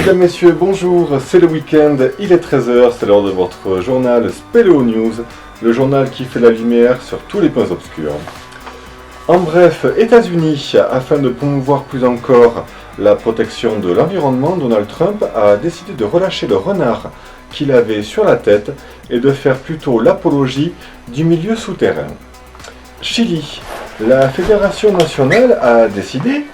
Mesdames, Messieurs, bonjour, c'est le week-end, il est 13h, c'est l'heure de votre journal Spéléo News, le journal qui fait la lumière sur tous les points obscurs. En bref, États-Unis, afin de promouvoir plus encore la protection de l'environnement, Donald Trump a décidé de relâcher le renard qu'il avait sur la tête et de faire plutôt l'apologie du milieu souterrain. Chili, la Fédération nationale a décidé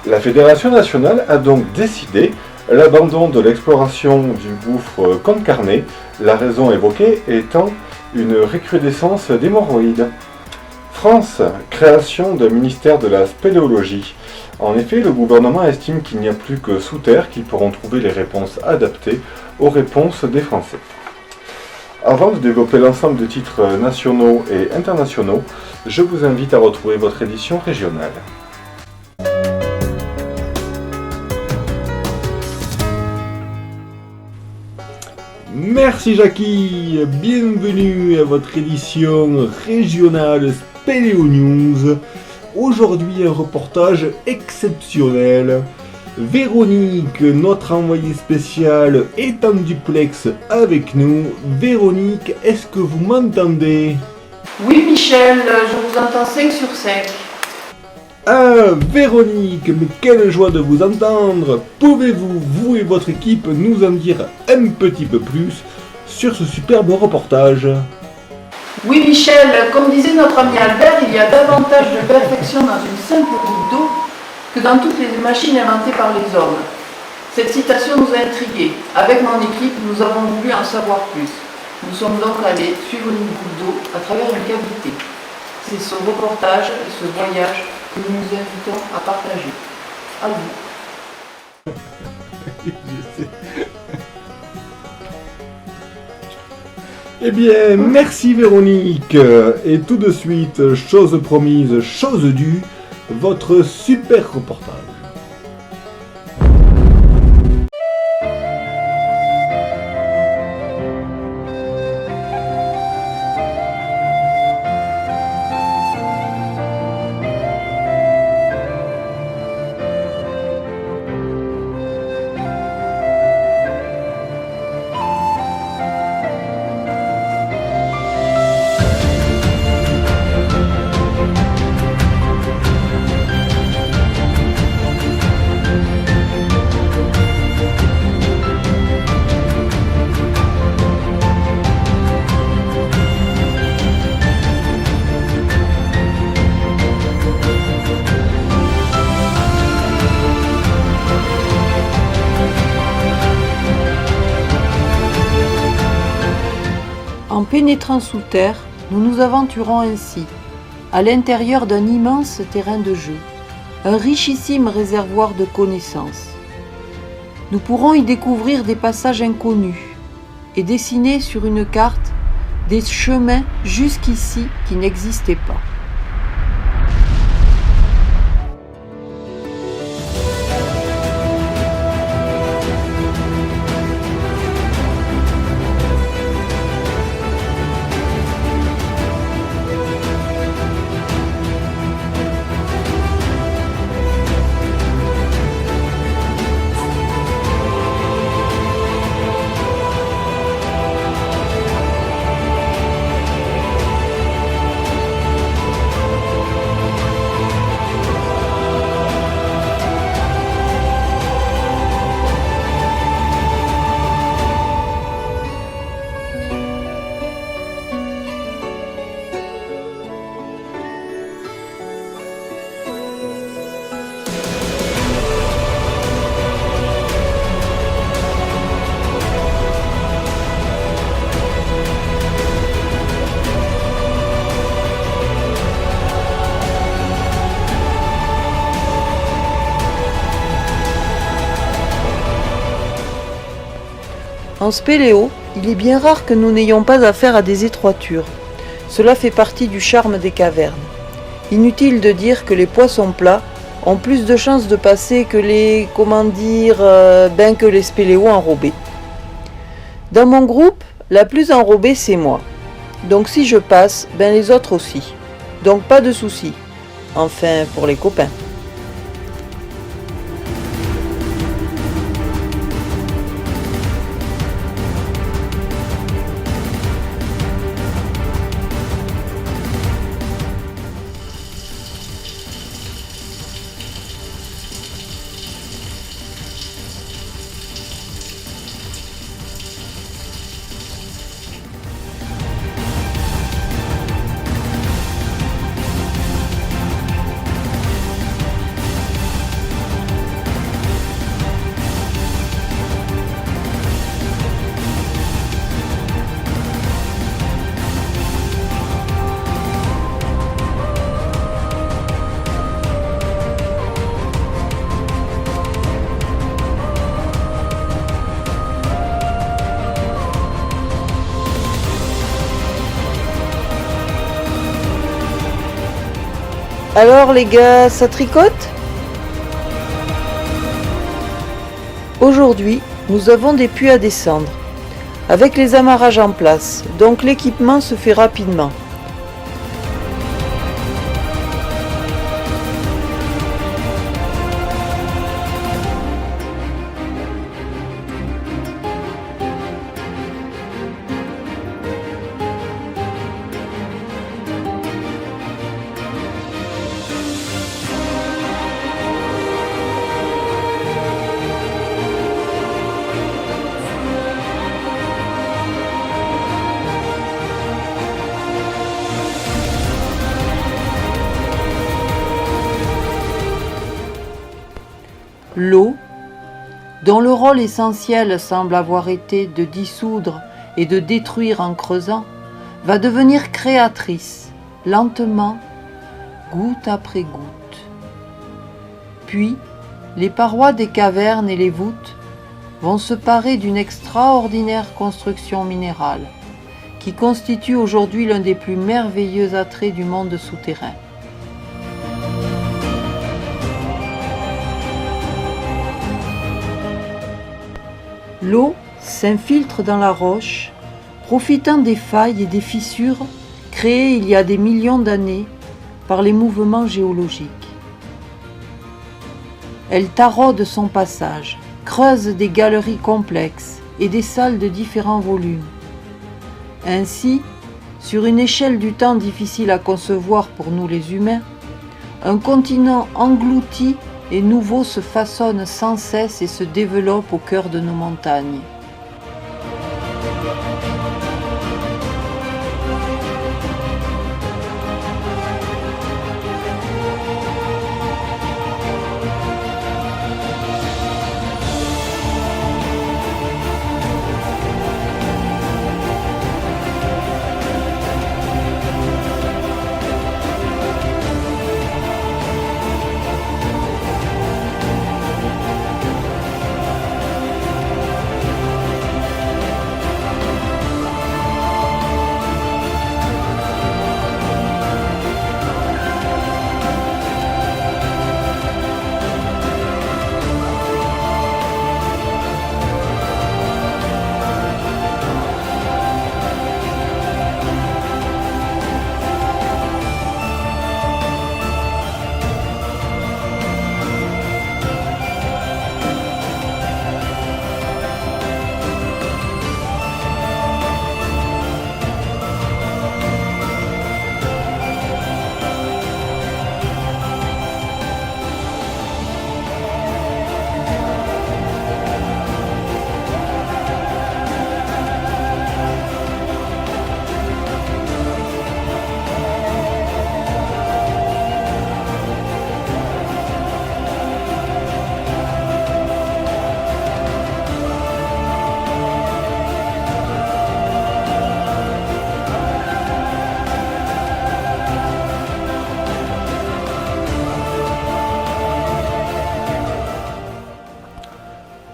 La Fédération nationale a donc décidé l'abandon de l'exploration du gouffre Concarné, la raison évoquée étant une recrudescence d'hémorroïdes. France, création d'un ministère de la spéléologie. En effet, le gouvernement estime qu'il n'y a plus que sous terre qu'ils pourront trouver les réponses adaptées aux réponses des Français. Avant de développer l'ensemble des titres nationaux et internationaux, je vous invite à retrouver votre édition régionale. Merci Jackie, bienvenue à votre édition régionale Spéléo News. Aujourd'hui un reportage exceptionnel. Véronique, notre envoyée spéciale, est en duplex avec nous. Véronique, est-ce que vous m'entendez? Oui Michel, je vous entends 5 sur 5. Ah Véronique, mais quelle joie de vous entendre! Pouvez-vous, vous et votre équipe, nous en dire un petit peu plus sur ce superbe reportage? Oui Michel, comme disait notre ami Albert, il y a davantage de perfection dans une simple goutte d'eau que dans toutes les machines inventées par les hommes. Cette citation nous a intrigués. Avec mon équipe, nous avons voulu en savoir plus. Nous sommes donc allés suivre une goutte d'eau à travers une cavité. C'est ce reportage et ce voyage que nous nous invitons à partager. À vous. Eh bien, merci Véronique. Et tout de suite, chose promise, chose due, votre super reportage. En pénétrant sous terre, nous nous aventurons ainsi, à l'intérieur d'un immense terrain de jeu, un richissime réservoir de connaissances. Nous pourrons y découvrir des passages inconnus et dessiner sur une carte des chemins jusqu'ici qui n'existaient pas. En spéléo, il est bien rare que nous n'ayons pas affaire à des étroitures. Cela fait partie du charme des cavernes. Inutile de dire que les poissons plats ont plus de chances de passer que que les spéléos enrobés. Dans mon groupe, la plus enrobée c'est moi. Donc si je passe, les autres aussi. Donc pas de souci. enfin pour les copains. Alors les gars, ça tricote ? Aujourd'hui, nous avons des puits à descendre, avec les amarrages en place, donc l'équipement se fait rapidement. L'eau, dont le rôle essentiel semble avoir été de dissoudre et de détruire en creusant, va devenir créatrice, lentement, goutte après goutte. Puis, les parois des cavernes et les voûtes vont se parer d'une extraordinaire construction minérale, qui constitue aujourd'hui l'un des plus merveilleux attraits du monde souterrain. L'eau s'infiltre dans la roche, profitant des failles et des fissures créées il y a des millions d'années par les mouvements géologiques. Elle taraude son passage, creuse des galeries complexes et des salles de différents volumes. Ainsi, sur une échelle du temps difficile à concevoir pour nous les humains, un continent englouti et nouveau se façonne sans cesse et se développe au cœur de nos montagnes.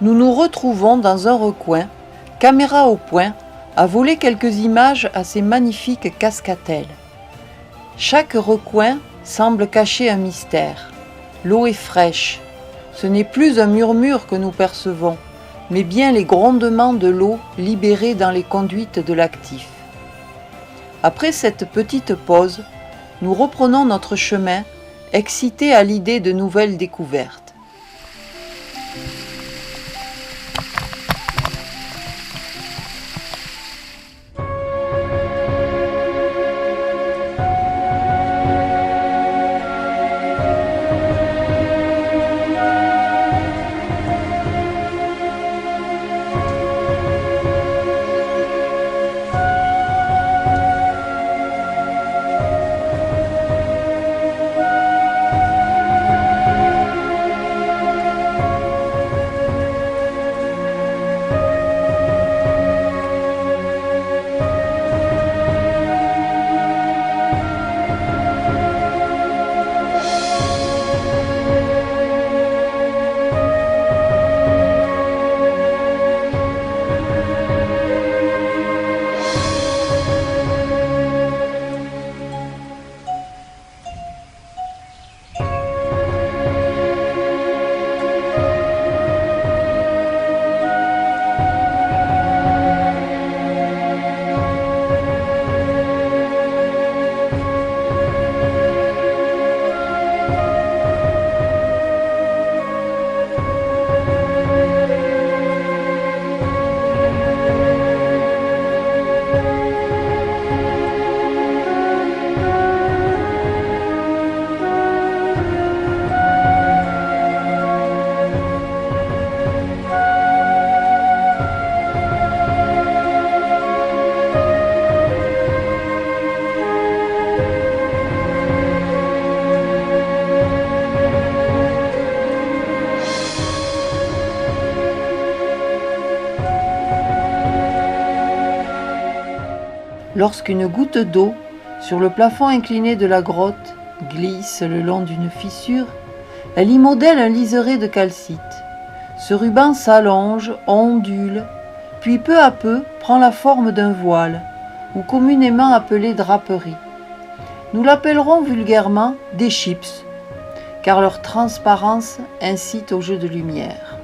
Nous nous retrouvons dans un recoin, caméra au point, à voler quelques images à ces magnifiques cascatelles. Chaque recoin semble cacher un mystère. L'eau est fraîche. Ce n'est plus un murmure que nous percevons, mais bien les grondements de l'eau libérée dans les conduites de l'actif. Après cette petite pause, nous reprenons notre chemin, excités à l'idée de nouvelles découvertes. Lorsqu'une goutte d'eau, sur le plafond incliné de la grotte, glisse le long d'une fissure, elle y modèle un liseré de calcite. Ce ruban s'allonge, ondule, puis peu à peu prend la forme d'un voile, ou communément appelé draperie. Nous l'appellerons vulgairement des chips, car leur transparence incite au jeu de lumière.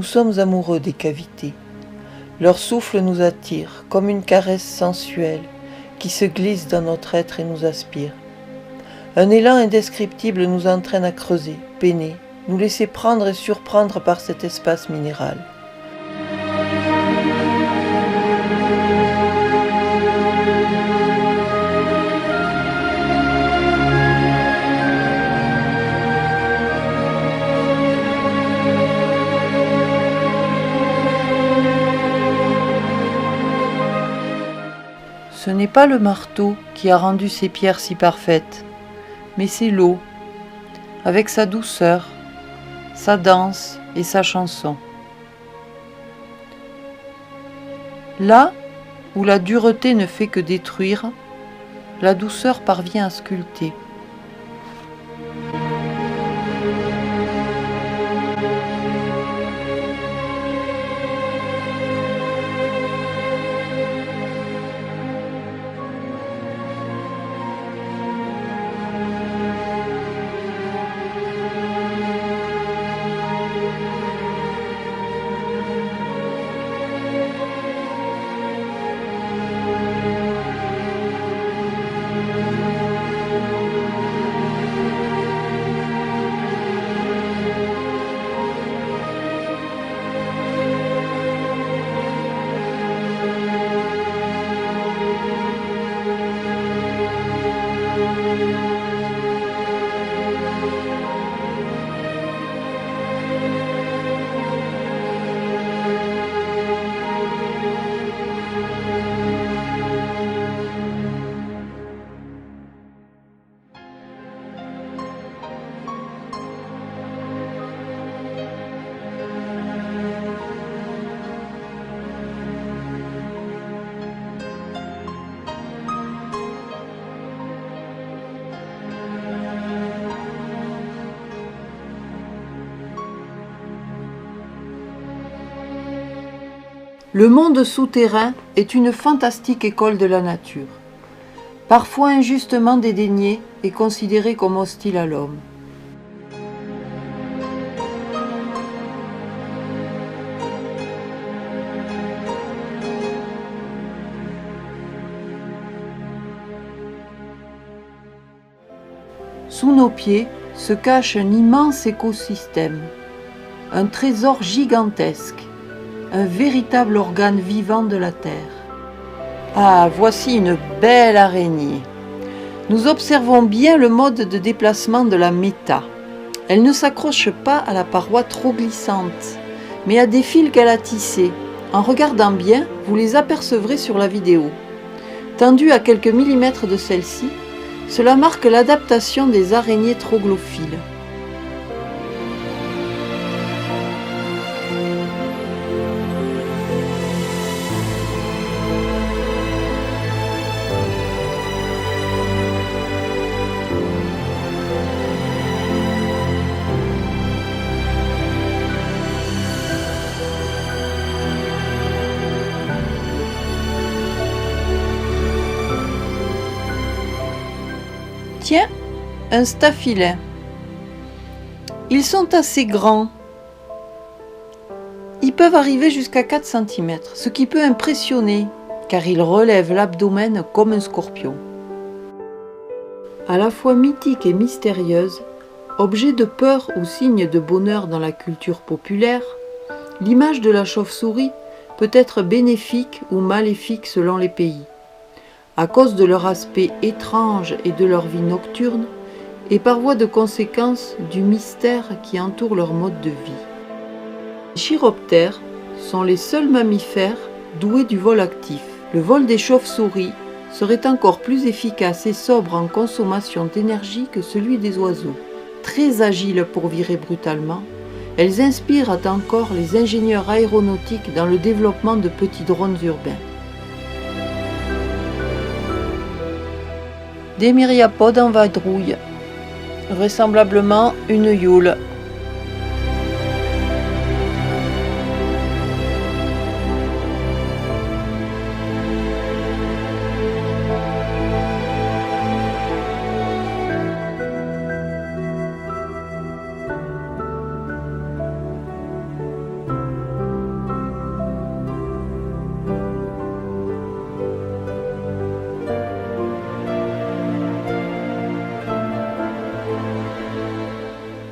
Nous sommes amoureux des cavités. Leur souffle nous attire, comme une caresse sensuelle qui se glisse dans notre être et nous aspire. Un élan indescriptible nous entraîne à creuser, peiner, nous laisser prendre et surprendre par cet espace minéral. Ce n'est pas le marteau qui a rendu ces pierres si parfaites, mais c'est l'eau, avec sa douceur, sa danse et sa chanson. Là où la dureté ne fait que détruire, la douceur parvient à sculpter. Le monde souterrain est une fantastique école de la nature. parfois injustement dédaigné et considéré comme hostile à l'homme. Sous nos pieds se cache un immense écosystème, un trésor gigantesque, un véritable organe vivant de la Terre. Ah, voici une belle araignée. Nous observons bien le mode de déplacement de la méta. Elle ne s'accroche pas à la paroi trop glissante, mais à des fils qu'elle a tissés. En regardant bien, vous les apercevrez sur la vidéo. Tendue à quelques millimètres de celle-ci, cela marque l'adaptation des araignées troglophiles. Tiens, un staphylin. Ils sont assez grands. Ils peuvent arriver jusqu'à 4 cm, ce qui peut impressionner, car ils relèvent l'abdomen comme un scorpion. À la fois mythique et mystérieuse, objet de peur ou signe de bonheur dans la culture populaire, l'image de la chauve-souris peut être bénéfique ou maléfique selon les pays, à cause de leur aspect étrange et de leur vie nocturne, et par voie de conséquence du mystère qui entoure leur mode de vie. Les chiroptères sont les seuls mammifères doués du vol actif. Le vol des chauves-souris serait encore plus efficace et sobre en consommation d'énergie que celui des oiseaux. Très agiles pour virer brutalement, elles inspirent encore les ingénieurs aéronautiques dans le développement de petits drones urbains. Des myriapodes en vadrouille, vraisemblablement une youle.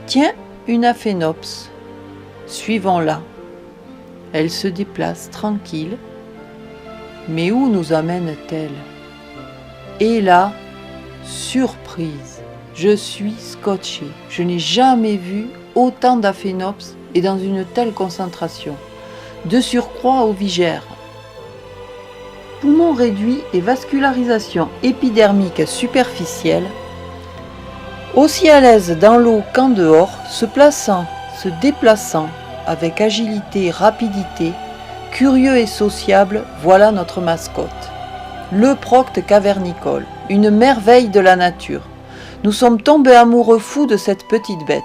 Tiens, une aphénops. Suivons-la. Elle se déplace tranquille. Mais où nous amène-t-elle? Et là, surprise, je suis scotché. Je n'ai jamais vu autant d'aphénops et dans une telle concentration. De surcroît au vigère. Poumons réduits et vascularisation épidermique superficielle. Aussi à l'aise dans l'eau qu'en dehors, se plaçant, se déplaçant, avec agilité et rapidité, curieux et sociable, voilà notre mascotte. Le procte cavernicole, une merveille de la nature. Nous sommes tombés amoureux fous de cette petite bête.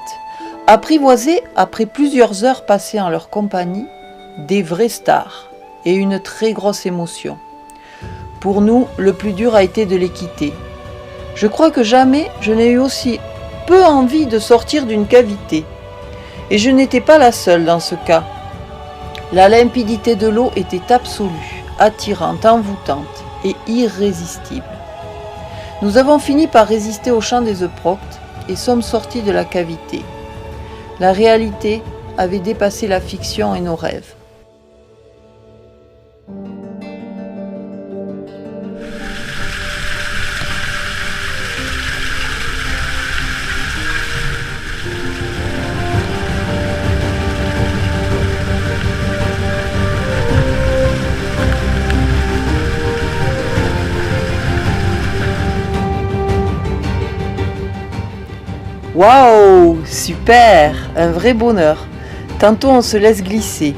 Apprivoisés après plusieurs heures passées en leur compagnie, des vraies stars et une très grosse émotion. Pour nous, le plus dur a été de les quitter. Je crois que jamais je n'ai eu aussi peu envie de sortir d'une cavité. Et je n'étais pas la seule dans ce cas. La limpidité de l'eau était absolue, attirante, envoûtante et irrésistible. Nous avons fini par résister au chant des euproctes et sommes sortis de la cavité. La réalité avait dépassé la fiction et nos rêves. Waouh, super, un vrai bonheur. Tantôt on se laisse glisser,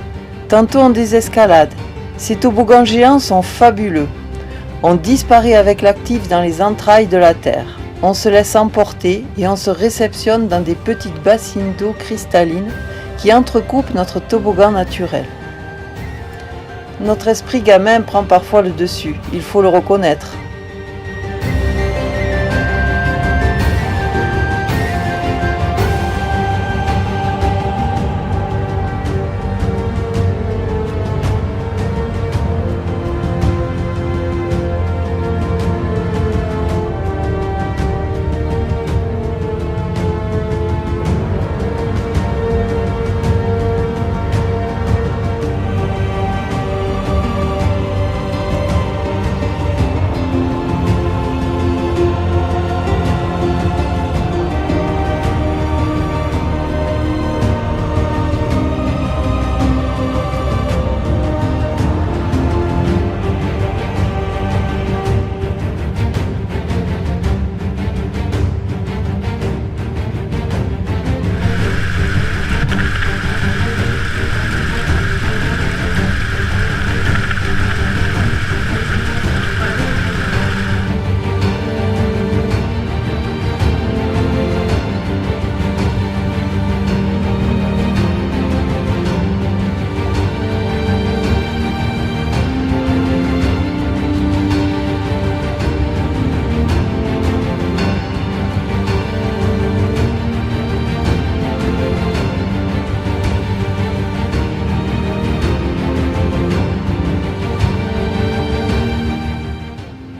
tantôt on désescalade. Ces toboggans géants sont fabuleux. On disparaît avec l'actif dans les entrailles de la terre. On se laisse emporter et on se réceptionne dans des petites bassines d'eau cristallines qui entrecoupent notre toboggan naturel. Notre esprit gamin prend parfois le dessus, il faut le reconnaître.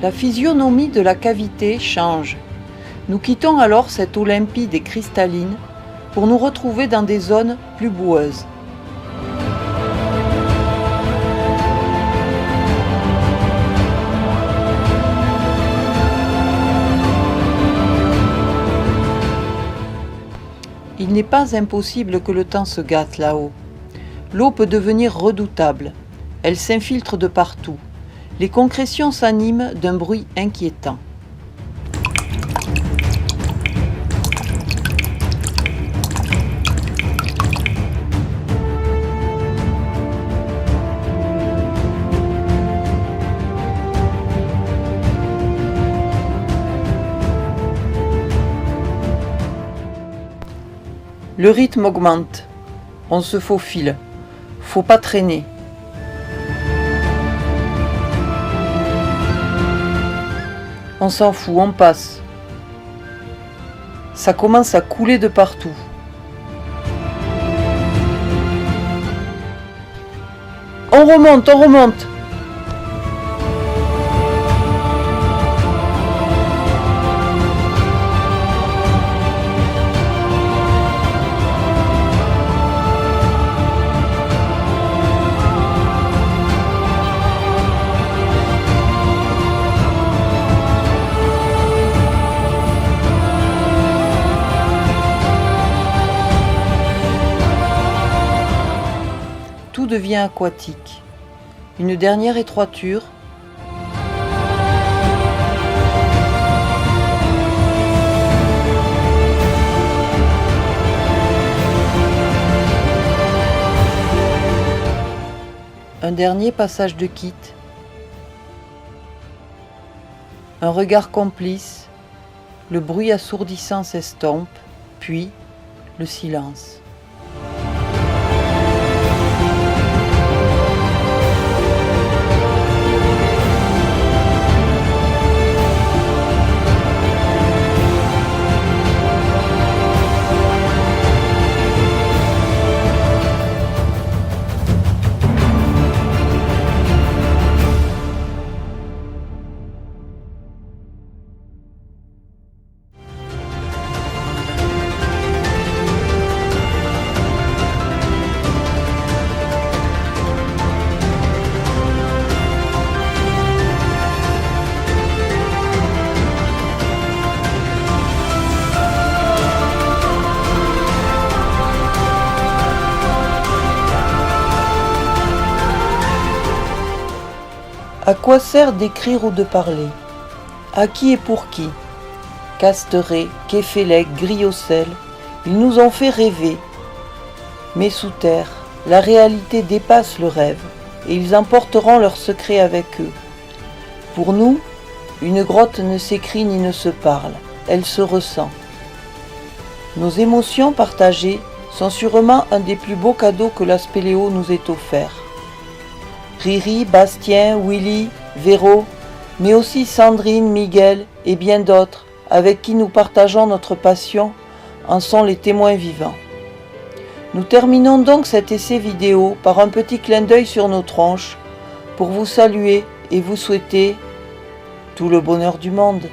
La physionomie de la cavité change. Nous quittons alors cette eau limpide et cristalline pour nous retrouver dans des zones plus boueuses. Il n'est pas impossible que le temps se gâte là-haut. L'eau peut devenir redoutable. Elle s'infiltre de partout. Les concrétions s'animent d'un bruit inquiétant. Le rythme augmente. On se faufile. Faut pas traîner. On s'en fout, on passe. Ça commence à couler de partout. On remonte, on remonte. Tout devient aquatique. Une dernière étroiture. Un dernier passage de quitte. Un regard complice. Le bruit assourdissant s'estompe, puis le silence. À quoi sert d'écrire ou de parler? À qui et pour qui? Casterets, Képhélecs, Griocelles, ils nous ont fait rêver. Mais sous terre, la réalité dépasse le rêve, et ils emporteront leurs secrets avec eux. Pour nous, une grotte ne s'écrit ni ne se parle, elle se ressent. Nos émotions partagées sont sûrement un des plus beaux cadeaux que la Spéléo nous ait offert. Riri, Bastien, Willy, Véro, mais aussi Sandrine, Miguel et bien d'autres avec qui nous partageons notre passion en sont les témoins vivants. Nous terminons donc cet essai vidéo par un petit clin d'œil sur nos tronches pour vous saluer et vous souhaiter tout le bonheur du monde.